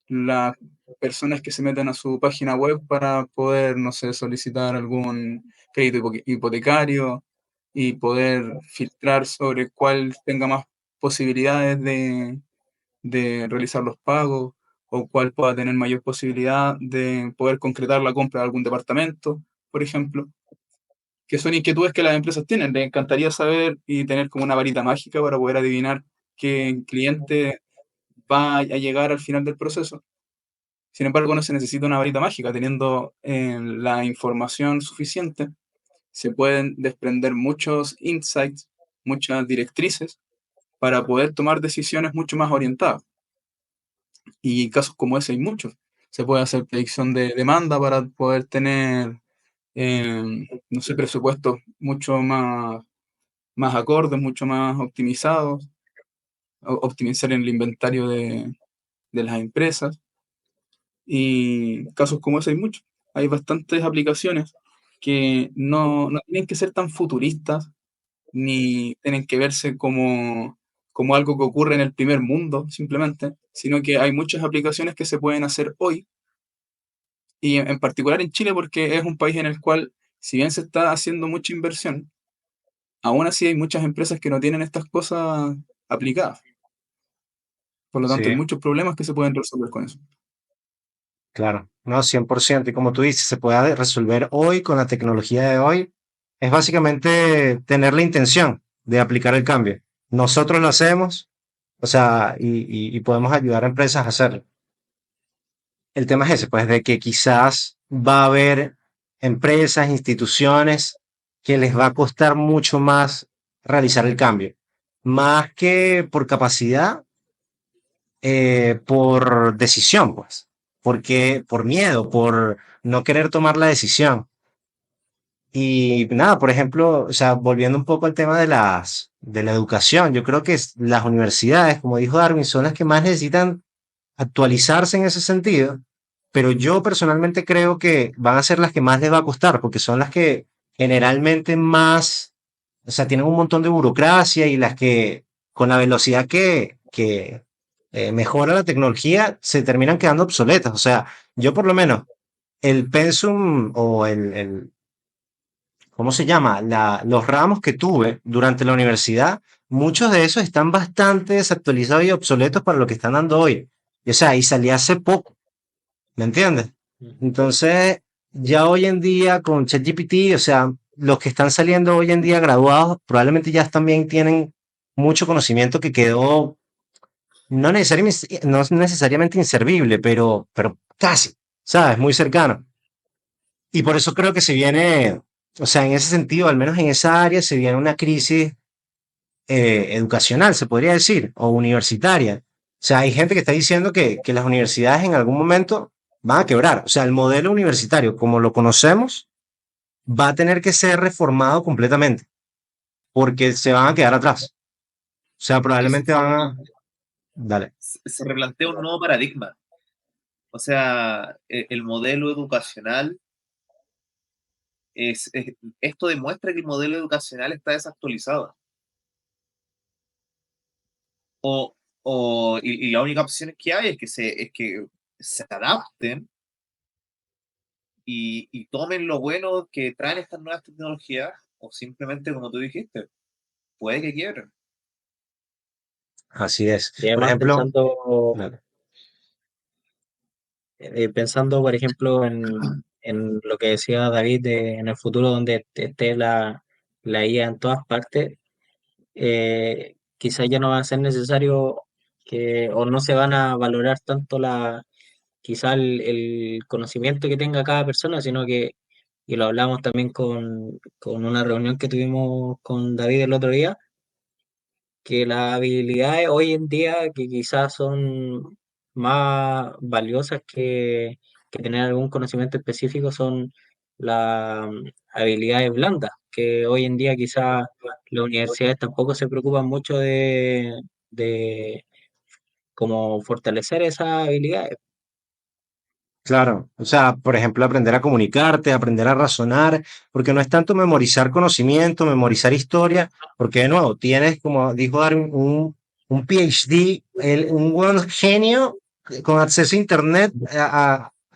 las personas que se meten a su página web para poder, no sé, solicitar algún crédito hipotecario y poder filtrar sobre cuál tenga más posibilidades de realizar los pagos o cuál pueda tener mayor posibilidad de poder concretar la compra de algún departamento, por ejemplo, que son inquietudes que las empresas tienen. Les encantaría saber y tener como una varita mágica para poder adivinar qué cliente va a llegar al final del proceso. Sin embargo, no se necesita una varita mágica. Teniendo la información suficiente, se pueden desprender muchos insights, muchas directrices para poder tomar decisiones mucho más orientadas. Y casos como ese hay muchos. Se puede hacer predicción de demanda para poder tener, no sé, presupuestos mucho más acordes, mucho más optimizados, optimizar el inventario de las empresas. Y casos como ese hay muchos. Hay bastantes aplicaciones que no tienen que ser tan futuristas, ni tienen que verse como algo que ocurre en el primer mundo, simplemente, sino que hay muchas aplicaciones que se pueden hacer hoy, y en particular en Chile, porque es un país en el cual, si bien se está haciendo mucha inversión, aún así hay muchas empresas que no tienen estas cosas aplicadas. Por lo tanto, hay Sí, muchos problemas que se pueden resolver con eso. claro, no, 100%. Y como tú dices, se puede resolver hoy con la tecnología de hoy. Es básicamente tener la intención de aplicar el cambio. Nosotros lo hacemos, o sea, y podemos ayudar a empresas a hacerlo. El tema es ese, pues, de que quizás va a haber empresas, instituciones que les va a costar mucho más realizar el cambio. Más que por capacidad, por decisión, pues. Porque, por miedo, por no querer tomar la decisión. Y nada, por ejemplo, o sea, volviendo un poco al tema de la educación, yo creo que las universidades, como dijo Darwin, son las que más necesitan actualizarse en ese sentido, pero yo personalmente creo que van a ser las que más les va a costar, porque son las que generalmente más, o sea, tienen un montón de burocracia y las que con la velocidad que mejora la tecnología se terminan quedando obsoletas. O sea, yo por lo menos el pensum o ¿cómo se llama? Los ramos que tuve durante la universidad, muchos de esos están bastante desactualizados y obsoletos para lo que están dando hoy. Y, o sea, y salí hace poco, ¿me entiendes? Entonces, ya hoy en día con ChatGPT, o sea, los que están saliendo hoy en día graduados probablemente ya también tienen mucho conocimiento que quedó no necesariamente inservible, pero casi, ¿sabes? Muy cercano. Y por eso creo que se viene, o sea, en ese sentido, al menos en esa área, se viene una crisis educacional, se podría decir, o universitaria. O sea, hay gente que está diciendo que las universidades en algún momento van a quebrar. O sea, el modelo universitario, como lo conocemos, va a tener que ser reformado completamente, porque se van a quedar atrás. O sea, Es que probablemente van a... Dale. se replantea un nuevo paradigma. O sea, el modelo educacional esto demuestra que el modelo educacional está desactualizado. Y la única opción que hay es que se adapten y tomen lo bueno que traen estas nuevas tecnologías, o simplemente, como tú dijiste, puede que quiebren. Así es. Y Por además ejemplo, dale. pensando, por ejemplo, en lo que decía David, en el futuro donde esté la IA en todas partes, quizás ya no va a ser necesario o no se van a valorar tanto quizá el conocimiento que tenga cada persona, sino que, y lo hablamos también con una reunión que tuvimos con David el otro día, que las habilidades hoy en día que quizás son más valiosas que tener algún conocimiento específico son las habilidades blandas, que hoy en día quizás las universidades tampoco se preocupan mucho de como fortalecer esas habilidades. Claro, o sea, por ejemplo, aprender a comunicarte, aprender a razonar, porque no es tanto memorizar conocimiento, memorizar historia, porque de nuevo, tienes, como dijo Darwin, un PhD, un buen genio con acceso a Internet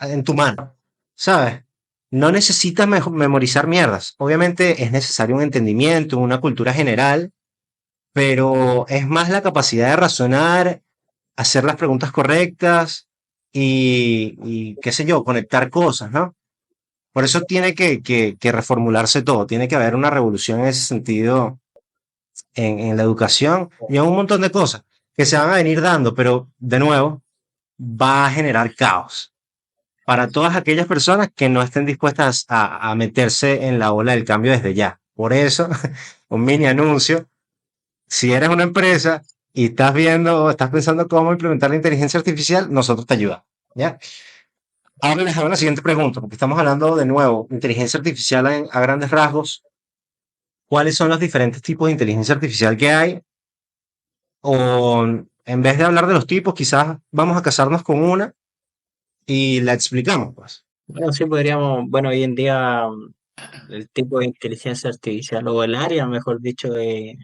en tu mano, ¿sabes? No necesitas memorizar mierdas. Obviamente es necesario un entendimiento, una cultura general, pero es más la capacidad de razonar, hacer las preguntas correctas y qué sé yo, conectar cosas, ¿no? Por eso tiene que reformularse todo, tiene que haber una revolución en ese sentido en la educación y en un montón de cosas que se van a venir dando, pero de nuevo va a generar caos para todas aquellas personas que no estén dispuestas a meterse en la ola del cambio desde ya. Por eso, un mini anuncio, si eres una empresa y estás viendo o estás pensando cómo implementar la inteligencia artificial, nosotros te ayudamos. ¿Ya? Ahora les hago la siguiente pregunta, porque estamos hablando de nuevo, inteligencia artificial a grandes rasgos. ¿Cuáles son los diferentes tipos de inteligencia artificial que hay? O en vez de hablar de los tipos, quizás vamos a casarnos con una y la explicamos, pues. Bueno, sí podríamos, bueno, hoy en día el tipo de inteligencia artificial o el área, mejor dicho, de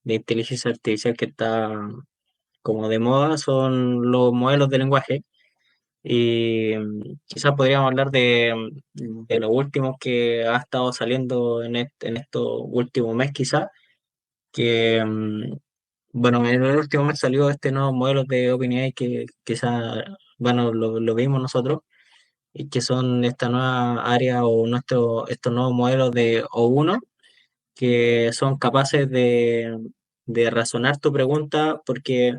inteligencia artificial que está como de moda son los modelos de lenguaje. Y quizás podríamos hablar de los últimos que ha estado saliendo en estos últimos meses, quizás, que, bueno, en el último mes salió este nuevo modelo de OpenAI que quizás, bueno, lo vimos nosotros, y que son esta nueva área o estos nuevos modelos de O1 que son capaces de razonar tu pregunta, porque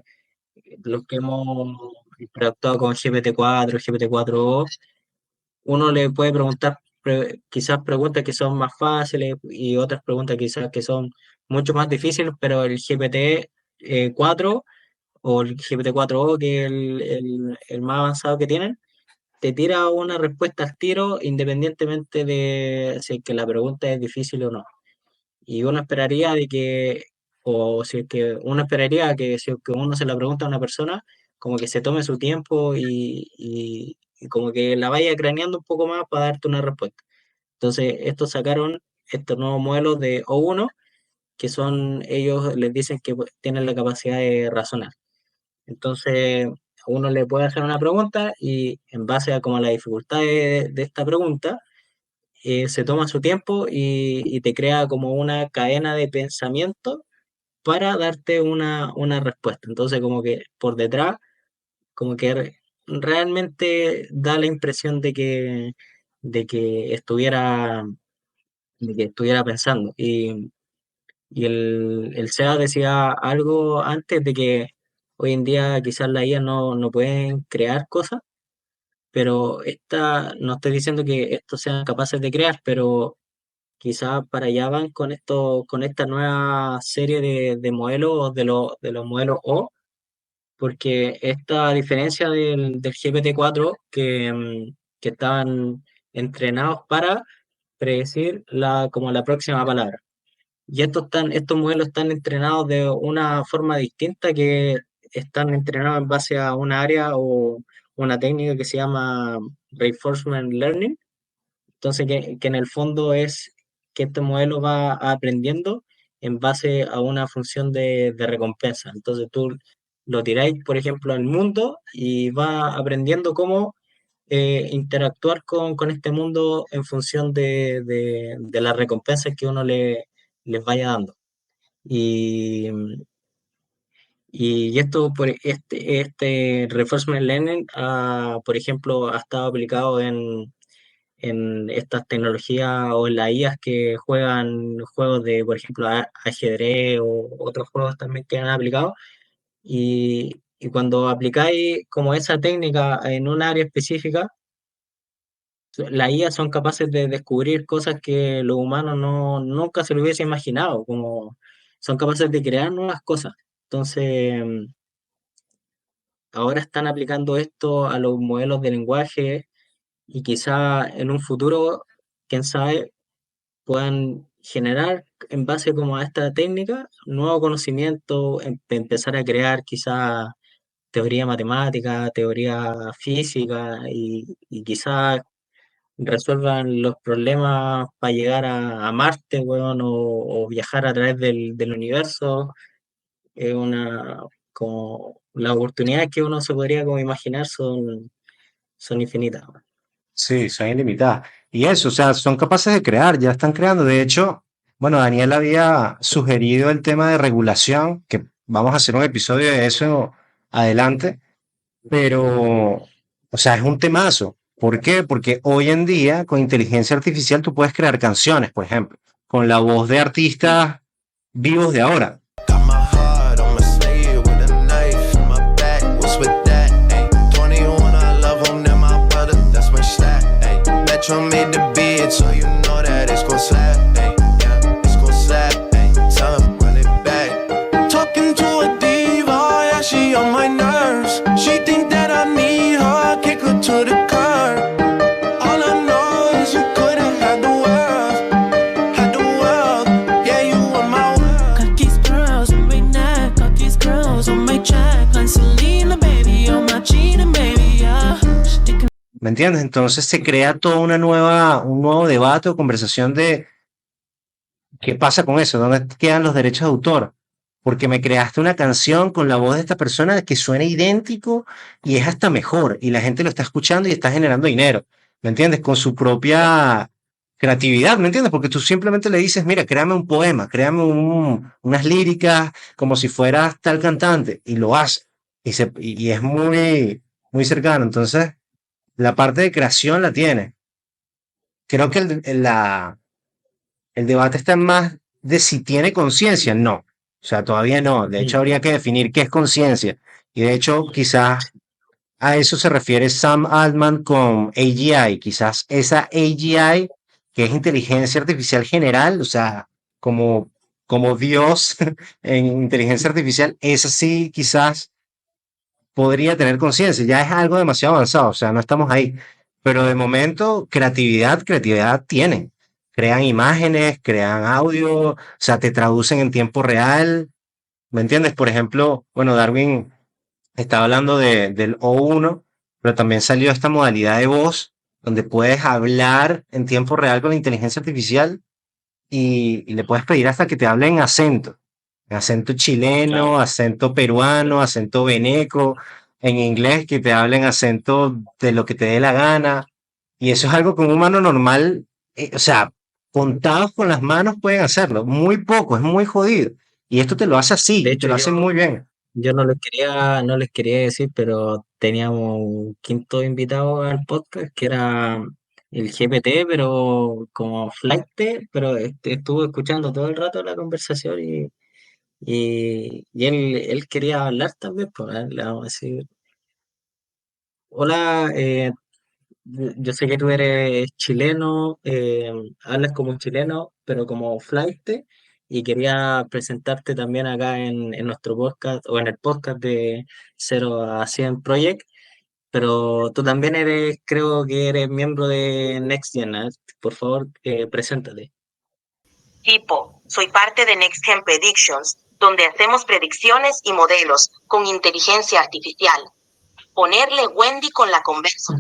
los que hemos interactuado con GPT-4, GPT-4o, uno le puede preguntar quizás preguntas que son más fáciles y otras preguntas quizás que son mucho más difíciles, pero el GPT-4 o el GPT-4o, que es el más avanzado que tienen, te tira una respuesta al tiro independientemente de si es que la pregunta es difícil o no. Y uno esperaría de que, o si es que uno esperaría que si es que uno se la pregunta a una persona, como que se tome su tiempo y como que la vaya craneando un poco más para darte una respuesta. Entonces, estos sacaron estos nuevos modelos de O1, que son, ellos les dicen que tienen la capacidad de razonar. Entonces, uno le puede hacer una pregunta y en base a como la dificultad de esta pregunta, se toma su tiempo y te crea como una cadena de pensamiento para darte una respuesta. Entonces, como que por detrás, como que realmente da la impresión de que estuviera, de que estuviera pensando. Y el SEA decía algo antes de que hoy en día quizás la IA no pueden crear cosas, pero no estoy diciendo que estos sean capaces de crear, pero quizás para allá van con esto, con esta nueva serie de modelos, de los modelos O, porque esta diferencia del GPT-4 que estaban entrenados para predecir como la próxima palabra. Y estos modelos están entrenados de una forma distinta, que están entrenados en base a una área o una técnica que se llama Reinforcement Learning, Entonces, que en el fondo es que este modelo va aprendiendo en base a una función de recompensa. Entonces, tú lo tiráis, por ejemplo, al mundo y va aprendiendo cómo interactuar con este mundo en función de las recompensas que uno les vaya dando. Y, y esto, por este reinforcement learning, por ejemplo, ha estado aplicado en estas tecnologías o en las IAs que juegan juegos de, por ejemplo, ajedrez o otros juegos también que han aplicado. Y cuando aplicáis como esa técnica en un área específica, las IA son capaces de descubrir cosas que los humanos nunca se lo hubiese imaginado, como son capaces de crear nuevas cosas. Entonces, ahora están aplicando esto a los modelos de lenguaje y quizá en un futuro, quién sabe, puedan generar en base como a esta técnica nuevo conocimiento, empezar a crear quizá teoría matemática, teoría física y quizá resuelvan los problemas para llegar a Marte, weón, o viajar a través del universo. Es como las oportunidades que uno se podría como imaginar son infinitas, weón. Sí, son ilimitadas. Y eso, o sea, son capaces de crear, ya están creando. De hecho, bueno, Daniel había sugerido el tema de regulación, que vamos a hacer un episodio de eso adelante, pero, o sea, es un temazo. ¿Por qué? Porque hoy en día, con inteligencia artificial, tú puedes crear canciones, por ejemplo, con la voz de artistas vivos de ahora. Got my heart on my sleeve with a knife in my back. What's with that? Ay, 21, I love him, they're my brother, that's my stat. Ay, Metro made the beat, so you know that it's gon' slap. Ay, yeah, it's gon' slap. Ay, tell him, run it back. Talking to a diva, yeah, she on my nerves. She think that I need her, kick her to the curb. All I know is you couldn't have the world, had the world. Yeah, you were my world. Got these girls on my neck, got these girls on my check. Like Selena, baby, on my cheating, baby, yeah. Sticking ¿Me entiendes? Entonces se crea toda un nuevo debate o conversación de qué pasa con eso, dónde quedan los derechos de autor. Porque me creaste una canción con la voz de esta persona que suena idéntico y es hasta mejor. Y la gente lo está escuchando y está generando dinero. ¿Me entiendes? Con su propia creatividad, ¿me entiendes? Porque tú simplemente le dices, mira, créame un poema, créame unas líricas como si fueras tal cantante. Y lo hace. Y es muy cercano. Entonces, la parte de creación la tiene. Creo que el debate está en más de si tiene conciencia. No. O sea, todavía no. De hecho, habría que definir qué es conciencia. Y de hecho, quizás a eso se refiere Sam Altman con AGI. Quizás esa AGI, que es inteligencia artificial general, o sea, como Dios en inteligencia artificial, esa sí quizás podría tener conciencia. Ya es algo demasiado avanzado, o sea, no estamos ahí. Pero de momento, creatividad tienen. Crean imágenes, crean audio, o sea, te traducen en tiempo real. ¿Me entiendes? Por ejemplo, bueno, Darwin estaba hablando del O1, pero también salió esta modalidad de voz donde puedes hablar en tiempo real con la inteligencia artificial y le puedes pedir hasta que te hable en acento chileno, Claro. acento peruano, acento veneco, en inglés que te hable en acento de lo que te dé la gana. Y eso es algo que un humano normal, o sea, contados con las manos pueden hacerlo, muy poco, es muy jodido. Y esto te lo hace así, De y te hecho, lo hace muy bien. yo no les quería decir, pero teníamos un quinto invitado al podcast que era el GPT, pero como flight, pero estuvo escuchando todo el rato la conversación y él quería hablar también, pues le vamos a decir, hola, yo sé que tú eres chileno, hablas como un chileno, pero como flight, y quería presentarte también acá en nuestro podcast o en el podcast de 0 a 100 Project, pero tú también creo que eres miembro de NextGen, ¿eh? Por favor, preséntate. Tipo, soy parte de NextGen Predictions, donde hacemos predicciones y modelos con inteligencia artificial. Ponerle Wendy con la conversa.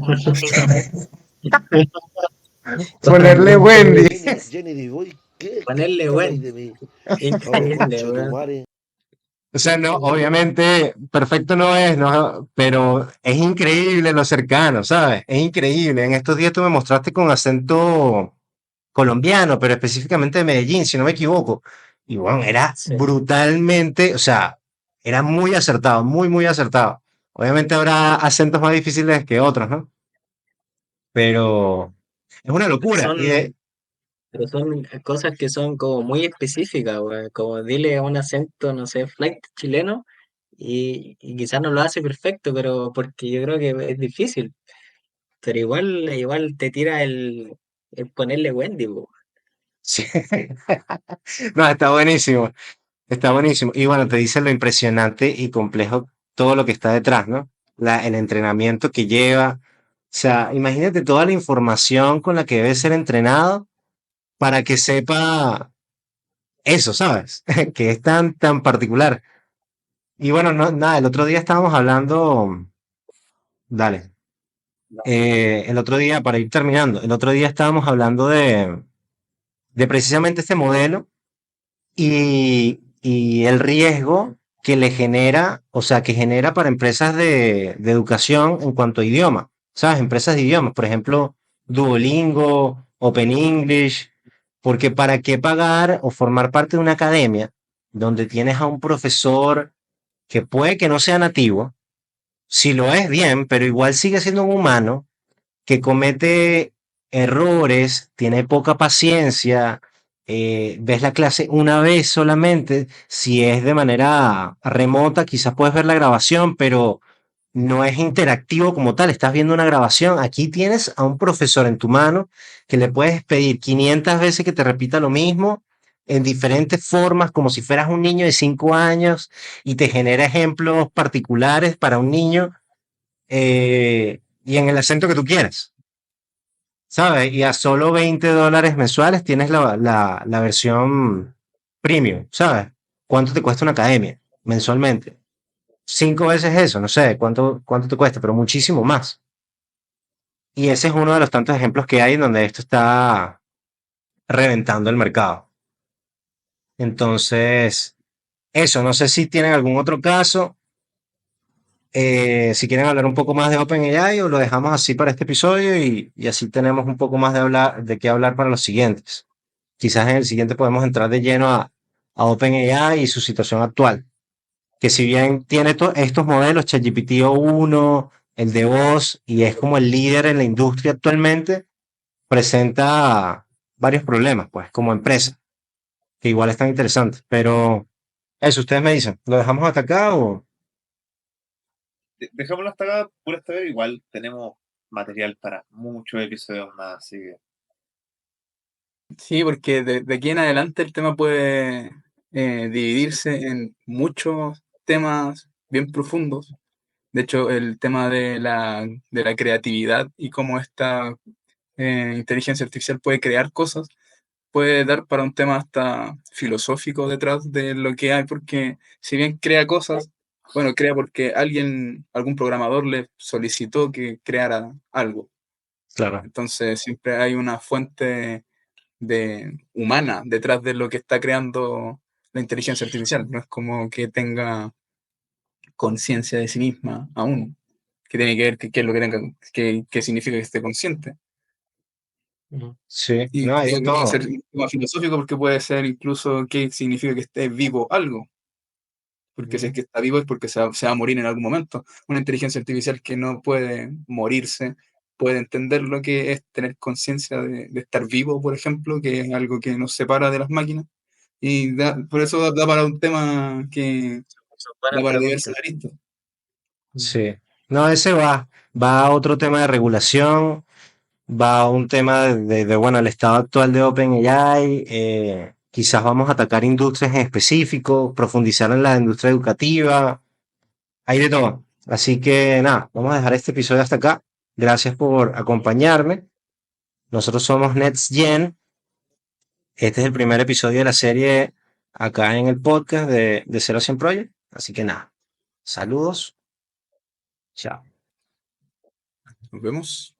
Ponerle Wendy. Jenny Diboy, ¿qué? Ponerle ¿Qué habláis Wendy. de mí? Increíble, concha tu weón. madre. O sea, no, obviamente perfecto no es, ¿no? Pero es increíble lo cercano, ¿sabes? Es increíble. En estos días tú me mostraste con acento colombiano, pero específicamente de Medellín, si no me equivoco. Y bueno, era Sí. brutalmente, o sea, era muy acertado, muy, muy acertado. Obviamente habrá acentos más difíciles que otros, ¿no? Pero es una Pero locura. pero son cosas que son como muy específicas, weón. Como dile un acento, no sé, flight chileno, y quizás no lo hace perfecto, pero porque yo creo que es difícil. Pero igual te tira el ponerle Wendy, po. Sí. No, está buenísimo. Está buenísimo. Y bueno, te dice lo impresionante y complejo todo lo que está detrás, ¿no? El entrenamiento que lleva. O sea, imagínate toda la información con la que debe ser entrenado para que sepa eso, ¿sabes? Que es tan particular. Y bueno, no, nada, el otro día estábamos hablando, dale, el otro día, para ir terminando, el otro día estábamos hablando de precisamente este modelo y el riesgo que le genera, o sea, que genera para empresas de educación en cuanto a idioma, ¿sabes? Empresas de idiomas, por ejemplo, Duolingo, Open English, porque ¿para qué pagar o formar parte de una academia donde tienes a un profesor que puede que no sea nativo, si lo es bien, pero igual sigue siendo un humano que comete errores, tiene poca paciencia, ves la clase una vez solamente, si es de manera remota, quizás puedes ver la grabación, pero no es interactivo como tal, estás viendo una grabación, aquí tienes a un profesor en tu mano que le puedes pedir 500 veces que te repita lo mismo en diferentes formas, como si fueras un niño de 5 años y te genera ejemplos particulares para un niño y en el acento que tú quieras. ¿Sabes? Y a solo $20 mensuales tienes la versión premium, ¿sabes? ¿Cuánto te cuesta una academia mensualmente? 5 veces eso, no sé cuánto te cuesta, pero muchísimo más. Y ese es uno de los tantos ejemplos que hay en donde esto está reventando el mercado. Entonces, eso, no sé si tienen algún otro caso, si quieren hablar un poco más de OpenAI o lo dejamos así para este episodio y así tenemos un poco más de qué hablar para los siguientes. Quizás en el siguiente podemos entrar de lleno a OpenAI y su situación actual. Que si bien tiene estos modelos, ChatGPT-o1, el de voz, y es como el líder en la industria actualmente, presenta varios problemas, pues, como empresa, que igual están interesantes. Pero eso, ustedes me dicen, ¿lo dejamos hasta acá o...? Dejémoslo hasta acá por esta vez. Igual tenemos material para muchos episodios más, así que Sí, porque de aquí en adelante el tema puede dividirse en muchos temas bien profundos. De hecho, el tema de la creatividad y cómo esta inteligencia artificial puede crear cosas, puede dar para un tema hasta filosófico detrás de lo que hay, porque si bien crea cosas, bueno, crea porque algún programador le solicitó que creara algo. Claro, Entonces siempre hay una fuente humana detrás de lo que está creando la inteligencia artificial. No es como que tenga conciencia de sí misma aún, que tiene que ver qué es lo que tenga, qué significa que esté consciente. sí, Y no, hay de no va a ser todo. un tema filosófico porque puede ser incluso qué significa que esté vivo algo. Porque si es que está vivo es porque se va a morir en algún momento. Una inteligencia artificial que no puede morirse, puede entender lo que es tener conciencia de estar vivo, por ejemplo, que es algo que nos separa de las máquinas. Y por eso da para un tema que Son da buenas para preguntas. diversas aristas. Sí. No, ese va a otro tema de regulación, va a un tema bueno, el estado actual de OpenAI, quizás vamos a atacar industrias en específico, profundizar en la industria educativa, hay de todo. Así que nada, vamos a dejar este episodio hasta acá. Gracias por acompañarme. Nosotros somos NextGen. Este es el primer episodio de la serie acá en el podcast de 0 a 100 Project. Así que nada, saludos. Chao. Nos vemos.